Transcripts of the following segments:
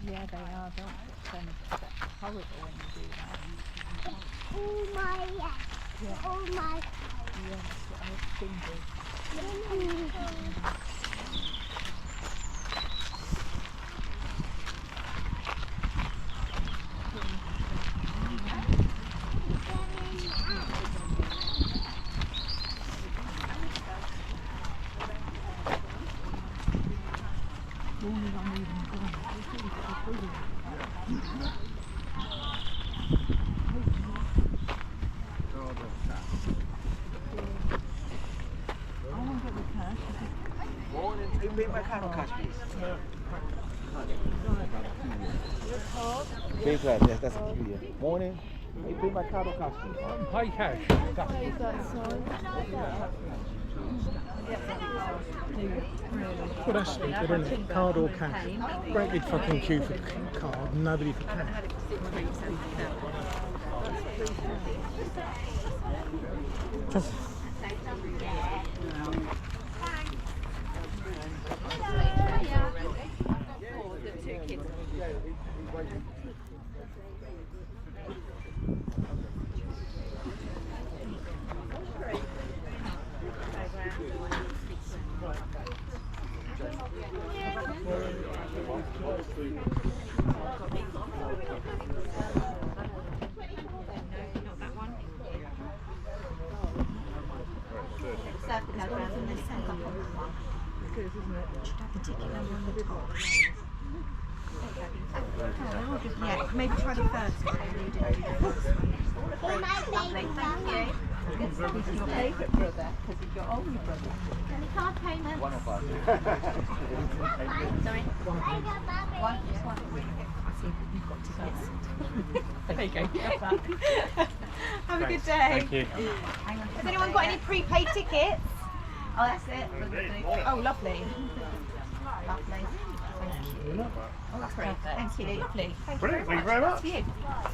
Yeah, they are. That's horrible when you do that. Oh my, yes. Yeah. Oh my. Yes, I think it. Morning. Can you beat my cattle cash, please? Big lad, yes, that's a peculiar. Morning. Can you beat my cattle cash, please? Pay cash. Well, that's stupid, isn't it? Card or cash? Great big fucking queue for card and nobody for cash. Just Yeah, maybe try the first one. Lovely, thank you. He's your favourite brother, because he's your older brother. Any card payments? One of us. Sorry. One, just one. I see you've got tickets. There you go. Have a good day. thank you. Hang on. Has anyone got any prepaid tickets? Oh, that's it. Oh, lovely. Lovely. Thank you. Oh, that's great. Thank you. Lovely. Thank you very much. That's for you.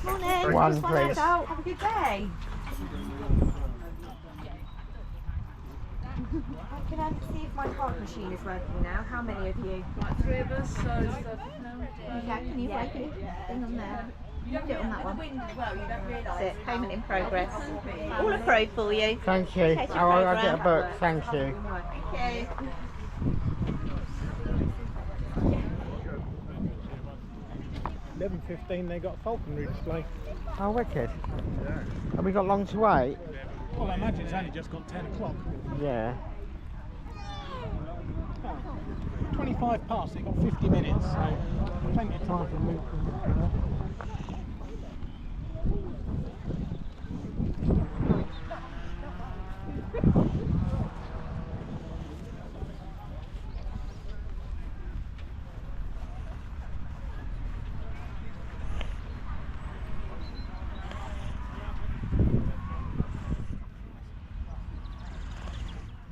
Morning. One, Just one please. out. Have a good day. Can I see if my card machine is working now? How many of you? Like 3 of us, so Okay, can you wait it? Thing on there. Do it on that one. That's it. Payment in progress. All approved for you. Thank you. Take your Oh, I'll get a programme. book. Thank you. Thank you. 11:15 they got a falconry display. Oh, wicked. Have we got long to wait? Well, I imagine it's only just got 10 o'clock. Yeah. 25 past, they've got 50 minutes, so plenty of time to move.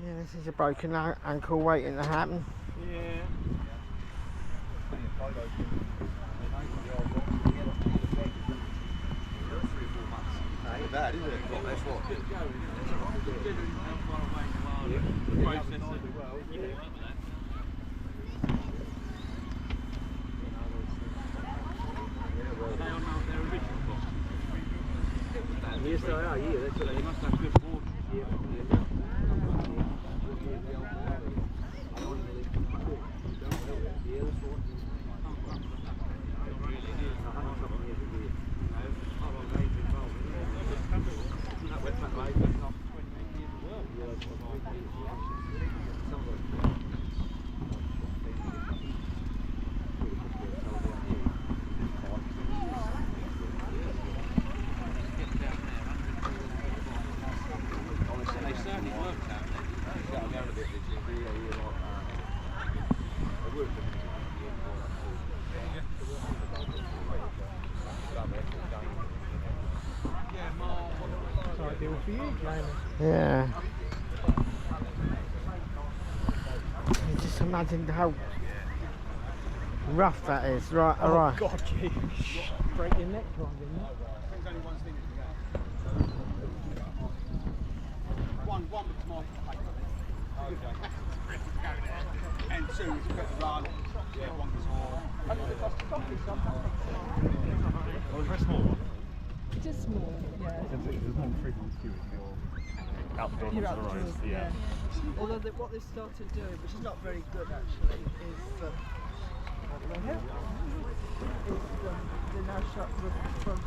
Yeah, this is a broken ankle waiting to happen. Yeah. Bad, isn't it? That's what. Yes, they are. Yeah, that's what they must have good board. Ideal for you, Graham. Yeah. You just imagine how rough that is. Right, Oh alright. God, you break your neck driving that. One with tomato paper. Okay. And two is put the run. Yeah, one is all. Oh, it's a very small one. Just small, yeah. There's more than 3 months queue if you're outdoors You're on the roads. outdoors, Yeah. Although what they've started doing, which is not very good actually, is they now shut the front.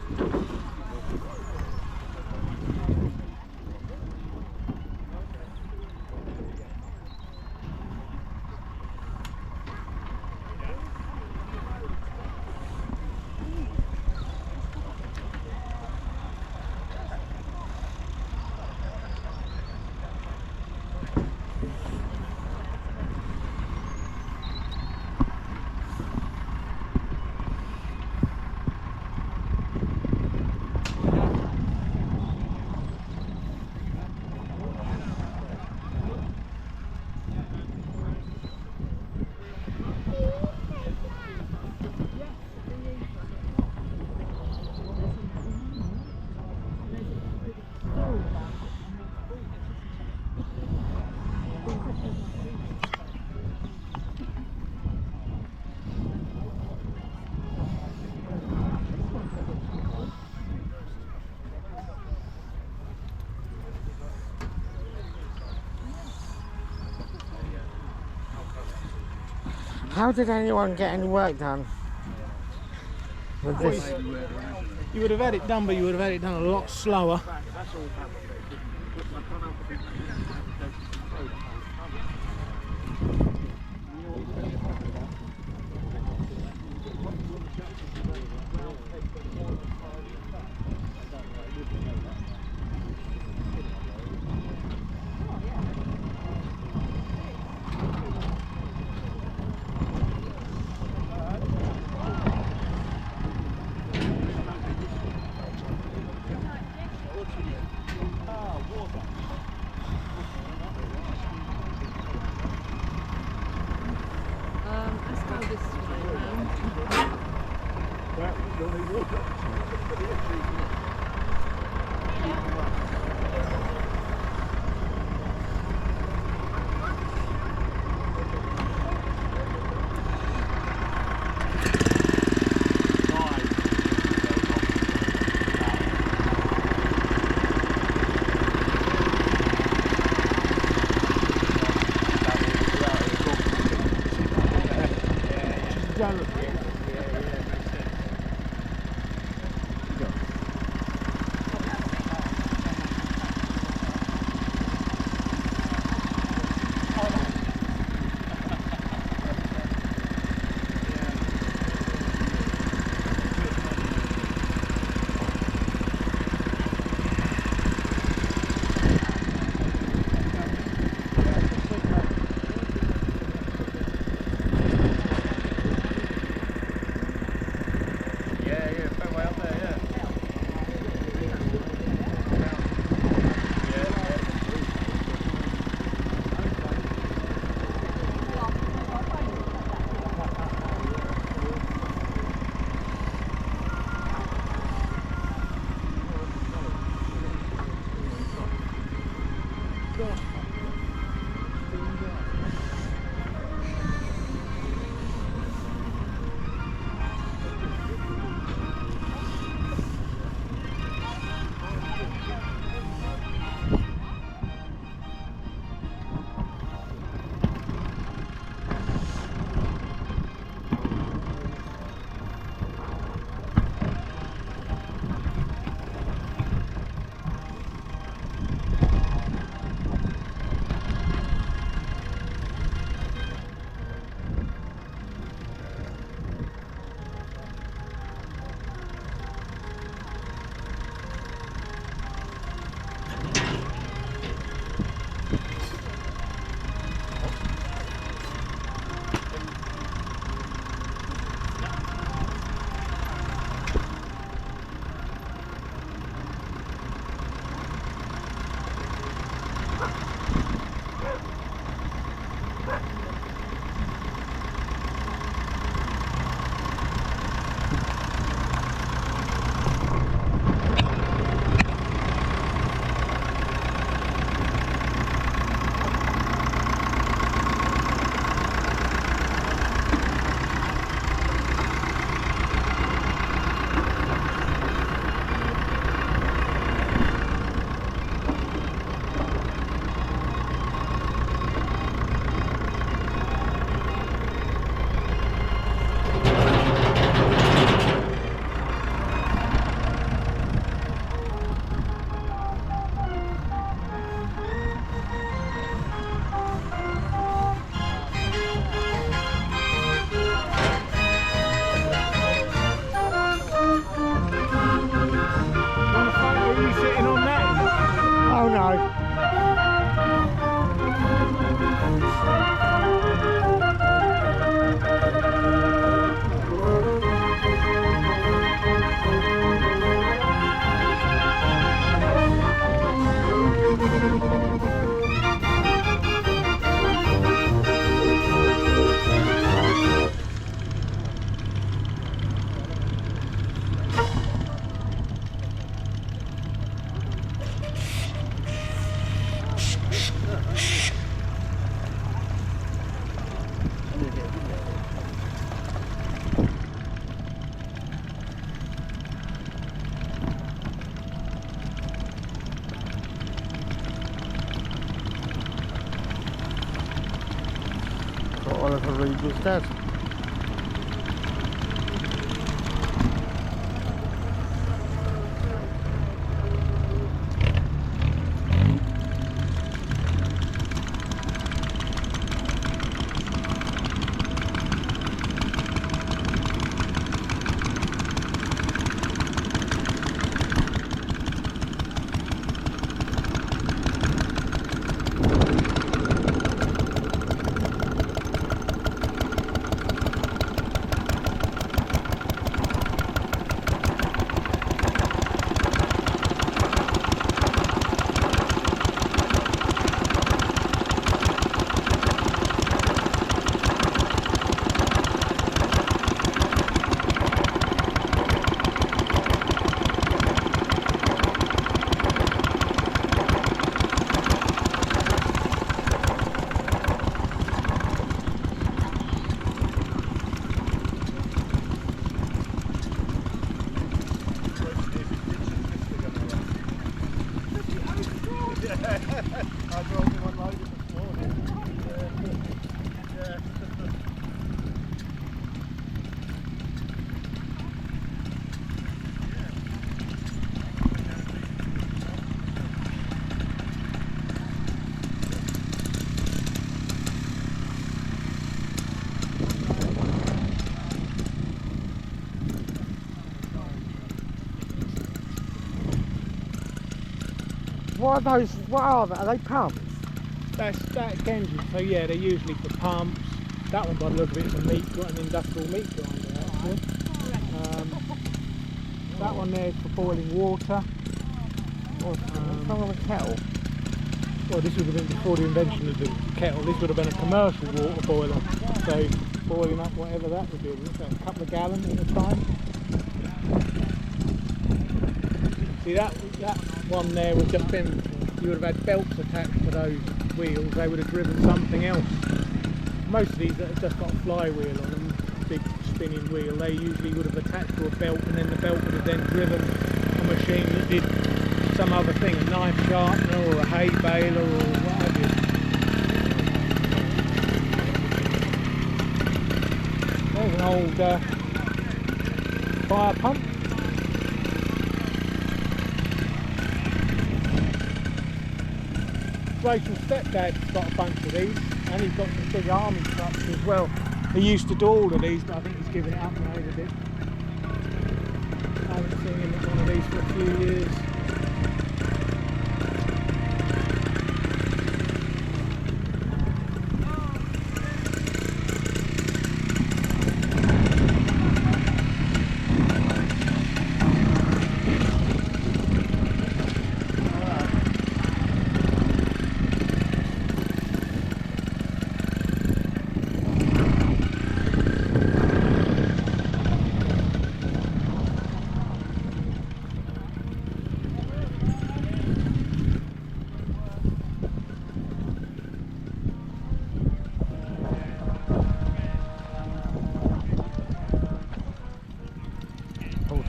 How did anyone get any work done with this? You would have had it done, but you would have had it done a lot slower. Let's go this way round. what Oliver Reed was dead. What are those? What are they? Are they pumps? That's static engine, so yeah, they're usually for pumps. That one, by the look of it, is an industrial meat grinder actually. That one there is for boiling water. What's wrong with a kettle? Well, this would have been before the invention of the kettle. This would have been a commercial water boiler, so boiling up whatever that would be, a couple of gallons at a time. See that one there would just been, you would have had belts attached to those wheels, they would have driven something else. Most of these that have just got a flywheel on them, big spinning wheel, they usually would have attached to a belt, and then the belt would have then driven a machine that did some other thing, a knife sharpener or a hay baler or what have you. There's an old fire pump. Rachel's stepdad's got a bunch of these, and he's got some big army trucks as well. He used to do all of these, but I think he's given it up now a bit. I haven't seen him at one of these for a few years.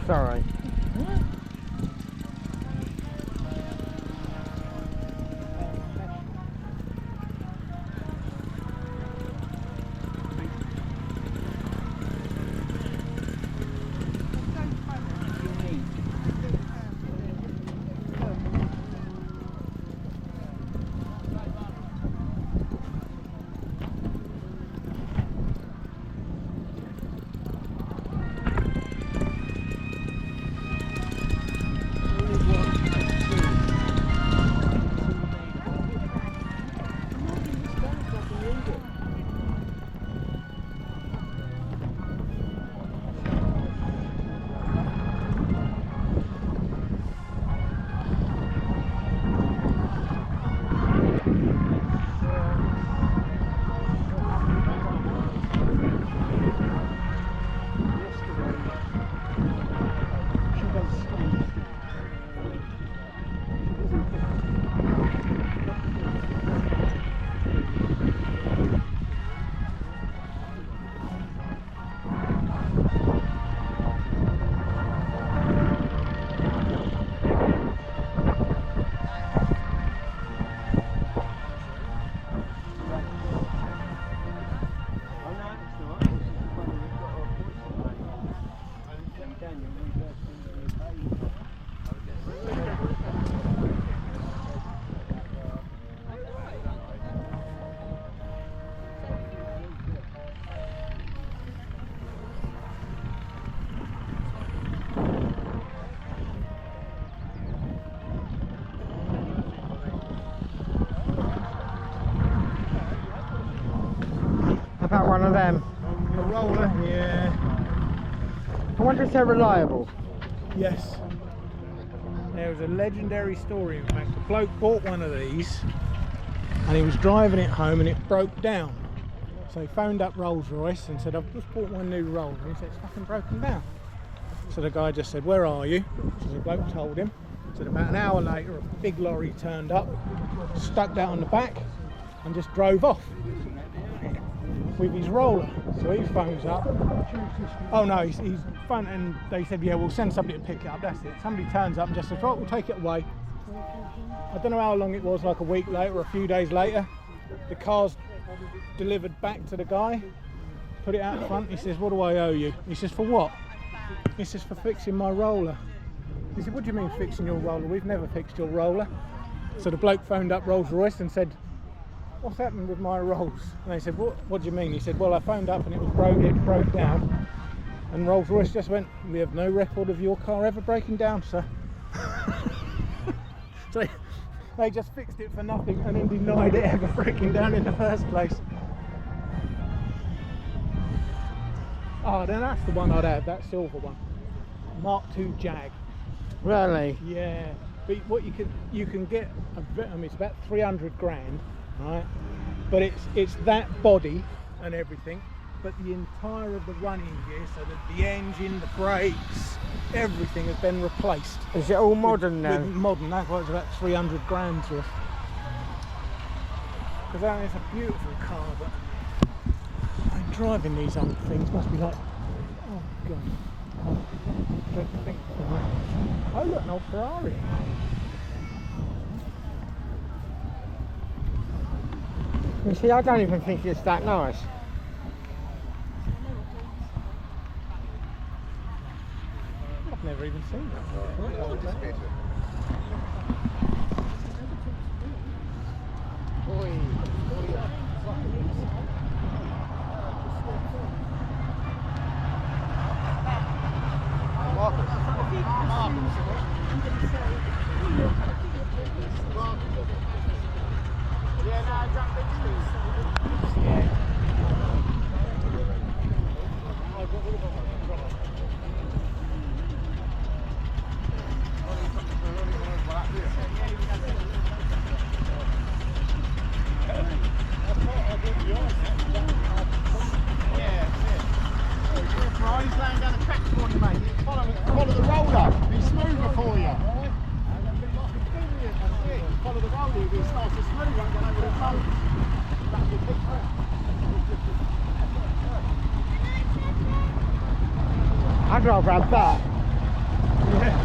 Sorry. them. A roller, yeah. I wonder if they're reliable. Yes. There was a legendary story, in fact. The bloke bought one of these and he was driving it home and it broke down. So he phoned up Rolls-Royce and said, I've just bought one new roller. And he said, it's fucking broken down. So the guy just said, where are you? So the bloke told him. So about an hour later, a big lorry turned up, stuck that on the back and just drove off with his roller. So he phones up. Oh no, he's phoned and they said, yeah, we'll send somebody to pick it up, that's it. Somebody turns up and just says, right, we'll take it away. I don't know how long it was, like a week later or a few days later. The car's delivered back to the guy, put it out front. He says, what do I owe you? He says, for what? He says, for fixing my roller. He said, what do you mean fixing your roller? We've never fixed your roller. So the bloke phoned up Rolls-Royce and said, what's happened with my Rolls? And they said, what do you mean? He said, well, I phoned up and it broke down. And Rolls-Royce just went, we have no record of your car ever breaking down, sir. So they just fixed it for nothing and then denied it ever breaking down in the first place. Oh, then that's the one I'd have, that silver one. Mark II Jag. Really? Yeah. But what you can get, I mean, it's about 300 grand, right? But it's that body and everything, but the entire of the running gear, so that the engine, the brakes, everything has been replaced. Is it all modern now? With modern, that's why it's about 300 grand's worth. Because I mean, it's a beautiful car, but I'm driving these old things must be like, oh god. I don't think so. Oh look, an old Ferrari. You see, I don't even think it's that nice. I've never even seen that. I'd rather have that. Yeah.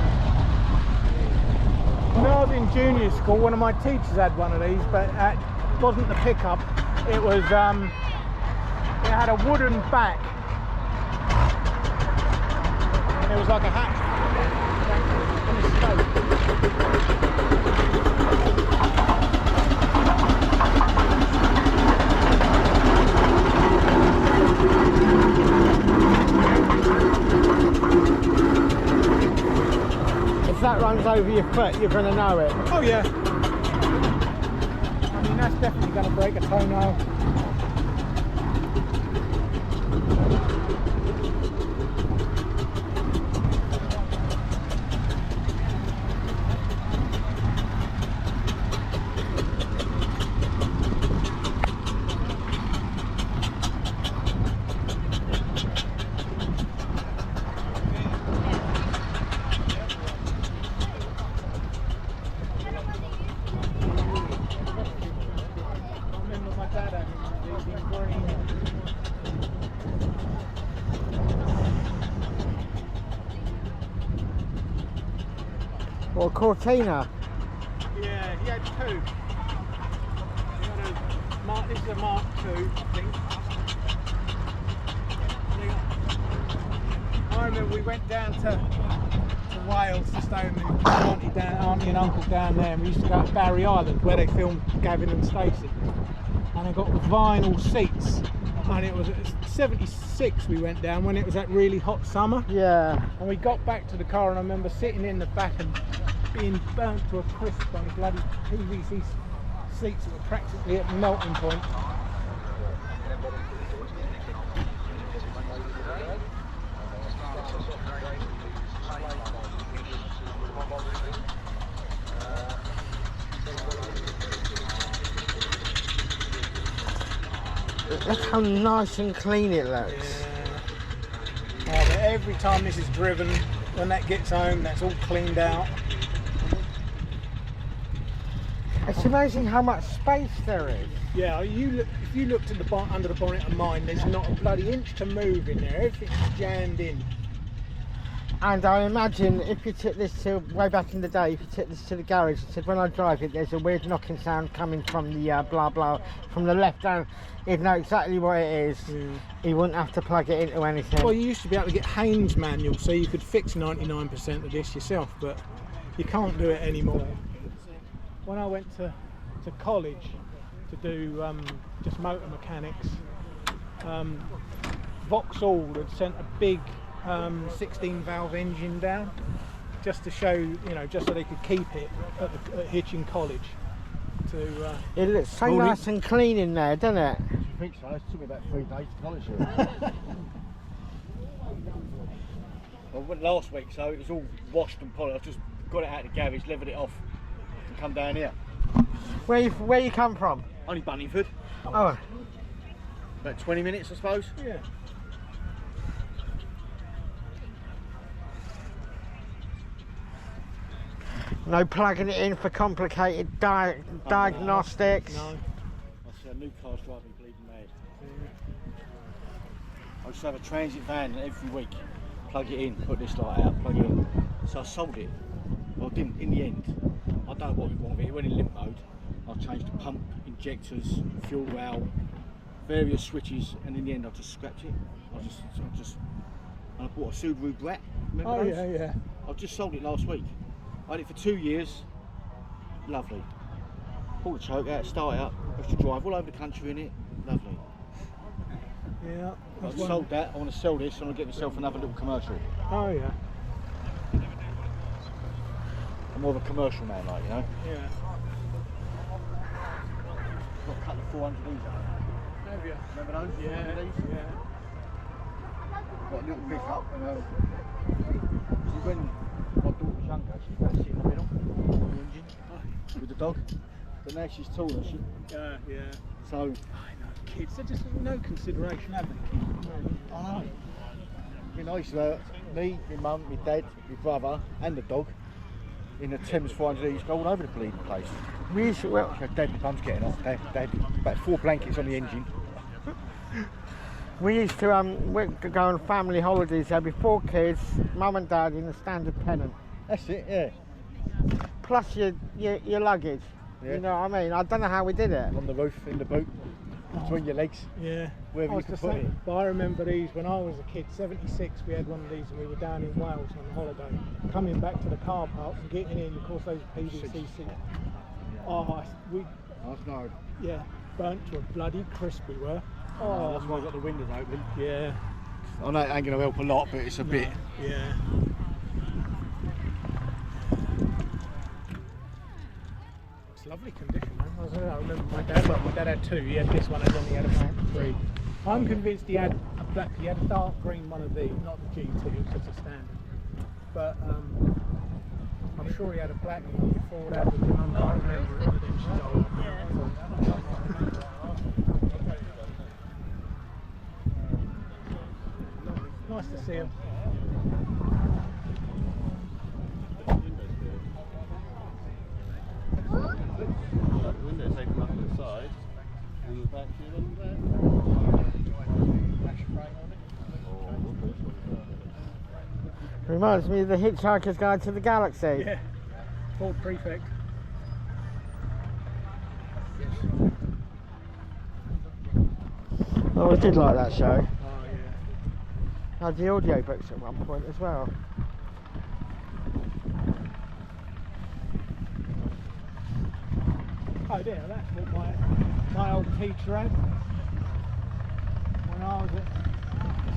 When I was in junior school, one of my teachers had one of these, but it wasn't the pickup. It was, it had a wooden back. It was like a hatch. If that runs over your foot, you're going to know it. Oh yeah. I mean, that's definitely going to break a toenail. Or Cortina. Yeah, he had two. This is a Mark II, I think. I remember we went down to Wales to stay with auntie and uncle down there, and we used to go to Barry Island where they filmed Gavin and Stacey. And they got vinyl seats. And it was at 76 we went down when it was that really hot summer. Yeah. And we got back to the car and I remember sitting in the back and being burnt to a crisp on the bloody PVC seats that were practically at melting point. Look how nice and clean it looks. Yeah. Oh, but every time this is driven, when that gets home, that's all cleaned out. It's amazing how much space there is. Yeah, if you looked at the under the bonnet of mine, there's not a bloody inch to move in there. Everything's jammed in. And I imagine if you took this to way back in the day, if you took this to the garage and said, when I drive it, there's a weird knocking sound coming from the blah blah from the left down, he'd know exactly what it is. Yeah. He wouldn't have to plug it into anything. Well, you used to be able to get Haynes manual, so you could fix 99% of this yourself, but you can't do it anymore. When I went to college to do just motor mechanics, Vauxhall had sent a big 16 valve engine down just to show, you know, just so they could keep it at Hitchin College. It looks so nice and clean in there, doesn't it? I think so. It took me about 3 days to polish it. I went last week, so it was all washed and polished. I just got it out of the garage, levered it off, and come down here. Where you come from? Only Bunningford. Oh. About 20 minutes, I suppose. Yeah. No plugging it in for complicated diagnostics. No. I see a new car's driving me bleeding mad. I used to have a transit van every week. Plug it in, put this light out, plug it in. So I sold it. Well, I didn't in the end. I don't know what was wrong with it. It went in limp mode. I changed the pump, injectors, fuel rail, various switches, and in the end I just scrapped it. And I bought a Subaru Brat. Remember those? Yeah. I just sold it last week. I had it for 2 years. Lovely. Pull the choke out, start it up, I used to drive all over the country in it. Lovely. Yeah. I've sold that. I want to sell this. I want to get myself another little commercial. Oh yeah. I'm more of a commercial man, like, you know. Yeah. Got a couple of 400 these out. Have you? Remember those? Yeah. 400 these? Yeah. Got a little pickup and when my daughter was younger, she used to sit in the middle of the engine with the dog. But now she's taller, Yeah. so I know, kids, they're just no consideration, have they? I know. You know, I used to me, my mum, my dad, my brother and the dog in the Thames 400 E's go all over the bleeding place. We used to, well, Dad, my mum's getting off. Dad, about 4 blankets on the engine. we used to go on family holidays. There'd be 4 kids, mum and dad in a standard pennant. That's it, yeah. Plus your luggage. Yeah. You know what I mean? I don't know how we did it. On the roof, in the boot, between your legs. Yeah. Wherever you could put it. But I remember these when I was a kid, 76, we had one of these and we were down in Wales on holiday. Coming back to the car park and getting in, of course, those PVC seats. Oh, That's no. yeah, burnt to a bloody crisp we were. Oh, that's why I got the windows open. Yeah. I know it ain't going to help a lot, but it's a bit. Yeah. It's lovely condition, man. I remember my dad had 2. He had this one and then he had about 3. I'm convinced he had a dark green one of these, not the GT, it was just a standard. But I'm sure he had a black one before that, but I can't remember it, but then she's old. Nice to see him. The windows open up on the side, and the back here on the back. Reminds me of the Hitchhiker's Guide to the Galaxy. Yeah, Ford Prefect. Oh, I did like that show. Oh yeah. I had the audio books at one point as well. Oh yeah, that's what my old teacher had when I was at.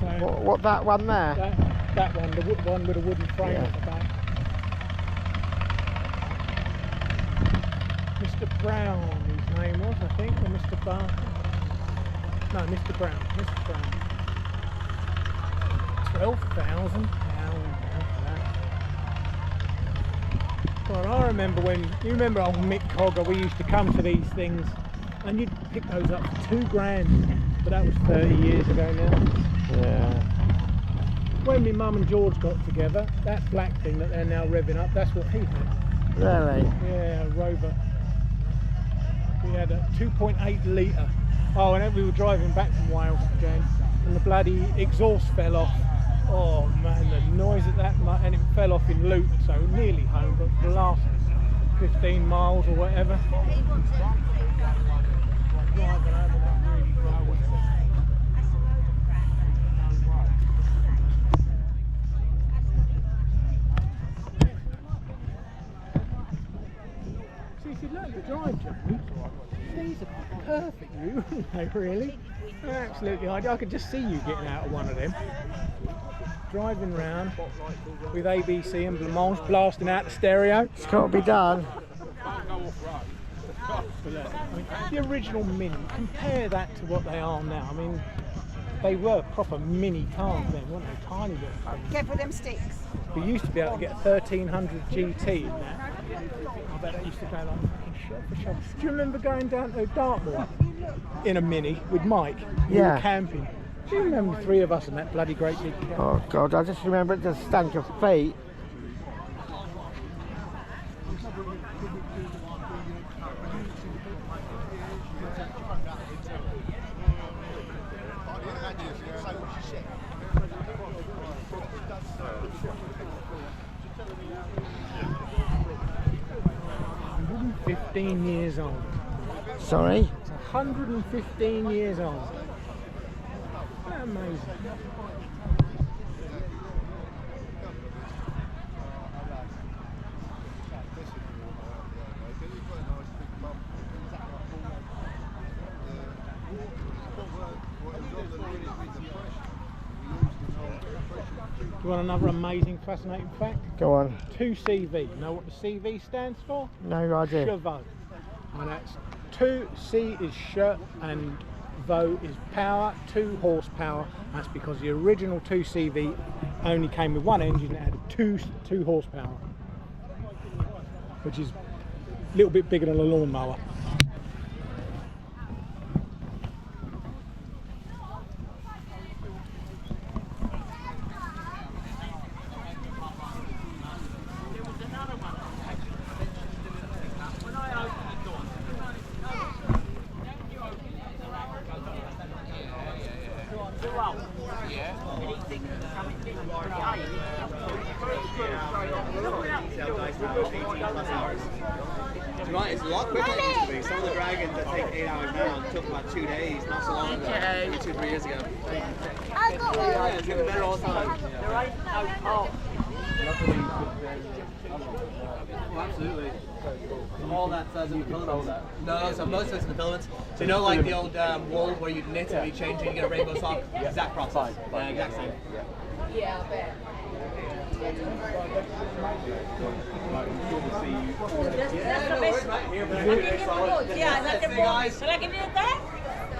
So What that one there? that one, the one with a wooden frame at the back. Mr. Brown, his name was, I think, or Mr. Barr. No, Mr. Brown. Mr. Brown. £12,000 God, I remember you remember old Mick Cogger, we used to come to these things and you'd pick those up for £2 grand. but that was 30 years ago now. Yeah. When my mum and George got together, that black thing that they're now revving up, that's what he had. Really? Yeah, a Rover. We had a 2.8 litre. Oh, and then we were driving back from Wales again, and the bloody exhaust fell off. Oh man, the noise at that, and it fell off in Luton, so nearly home, but for the last 15 miles or whatever. Driving home with that really dry weather. So you said, look, the drive, Jamie. These are perfect, you, they really. They're absolutely ideal. I could just see you getting out of one of them. Driving round with ABC and blancmange blasting out the stereo. It's got to be done. The original Mini, compare that to what they are now. I mean, they were proper mini cars then, weren't they? Tiny little things. Careful them sticks. We used to be able to get a 1300 GT in that. I bet that used to go like fucking shot for shot. Do you remember going down to Dartmoor in a Mini with Mike? We were camping. Do you remember the three of us in that bloody great big car? Oh God, I just remember it just stank of feet. Years old. Sorry? It's 115 years old. Isn't that amazing? Do you want another amazing, fascinating fact? Go on. 2CV. You know what the CV stands for? No idea. Chevaux. And that's 2C is shirt and Vo is power, 2 horsepower. That's because the original 2CV only came with one engine. It had 2 horsepower, which is a little bit bigger than a lawnmower. It's a lot quicker than it used to be. Some of the dragons that take 8 hours now took about 2 days, not so long ago, maybe 2-3 years ago. I got one. Yeah, it's getting better all the time. Oh. Oh, absolutely. All that's in the filaments. No, so most of it's in the filaments. So you know, like the old wool where you knit and you change it, you get a rainbow sock. Exact process. Yeah, exact same. Yeah, I bet.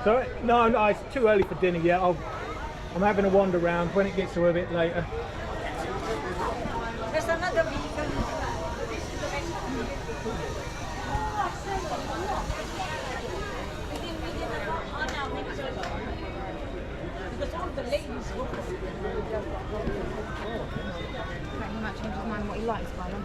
Sorry? No, it's too early for dinner yet. I'm having a wander around when it gets to a bit later. There's another vegan. Because all the ladies he might change his mind what he likes by them.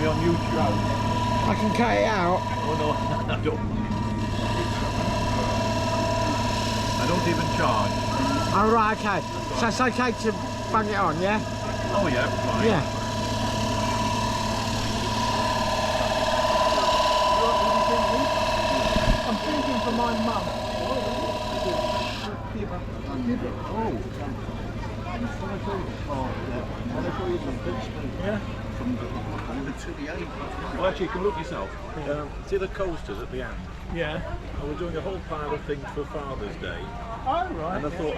be on YouTube. I can cut it out. Oh no, I don't. I don't even charge. Oh right, okay. So it's okay to bung it on, yeah? Oh yeah, fine. Yeah. I'm thinking for my mum. Yeah. Well, actually, you can look yourself. See the coasters at the end? Yeah. I was doing a whole pile of things for Father's Day, Oh right. and I thought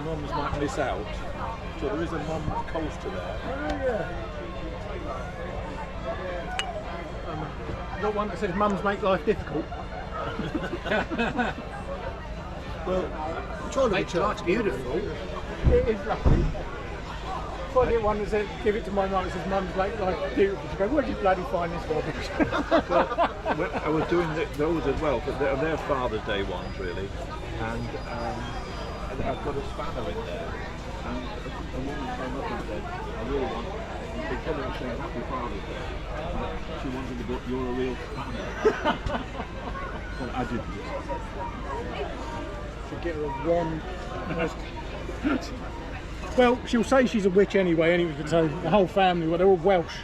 mums might miss out. So there is a mum coaster there. Oh yeah. Got one that says mums make life difficult. Well, try to Makes life beautiful. It is lovely. If I get one that says, give it to my mum, it says mums make life beautiful. She goes, where'd you bloody find this rubbish? Well, I was doing those as well, but they're Father's Day ones really, and I've got a spanner in there, and a woman came up and said, I really want, they tell her to say Happy Father's Day, she wanted to go, you're a real spanner. Well, I didn't. To get her a wand. Well, she'll say she's a witch anyway, so the whole family, well, they're all Welsh.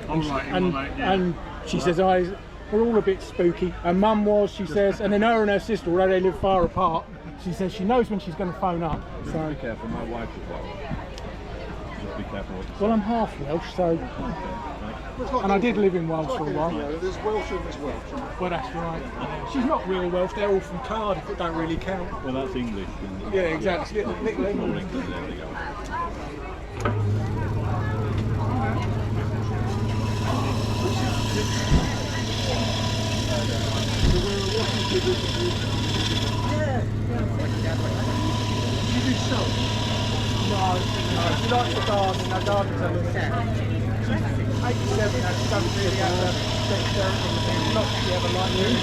And she says, we're all a bit spooky. And Mum was, she says, and then her and her sister, although they live far apart, she says she knows when she's going to phone up. Just So be careful, my wife is Welsh. Just be careful what you say. well, I'm half Welsh, so, and I did live in Wales for a while. There's Welsh and there's Welsh. Well, that's right. She's not real Welsh, they're all from Cardiff, it don't really count. Well, that's English. Yeah, exactly. Little More England. England, there we go. You do so? No, she likes the garden, her garden's a little bit. She's 87, and she doesn't really have a dexterity in the thing. Not that she ever liked it.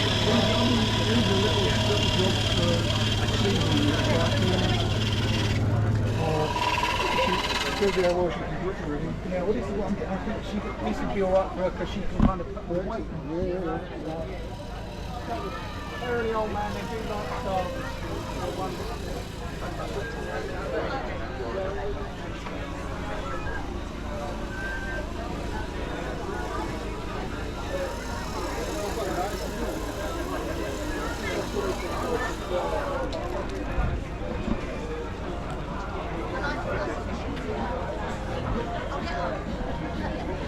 Sylvia, well, she can grip really. Yeah, well, this is what I'm getting. I think this would be alright for her because she can kind of put more weight on. Early old man, they do like stars.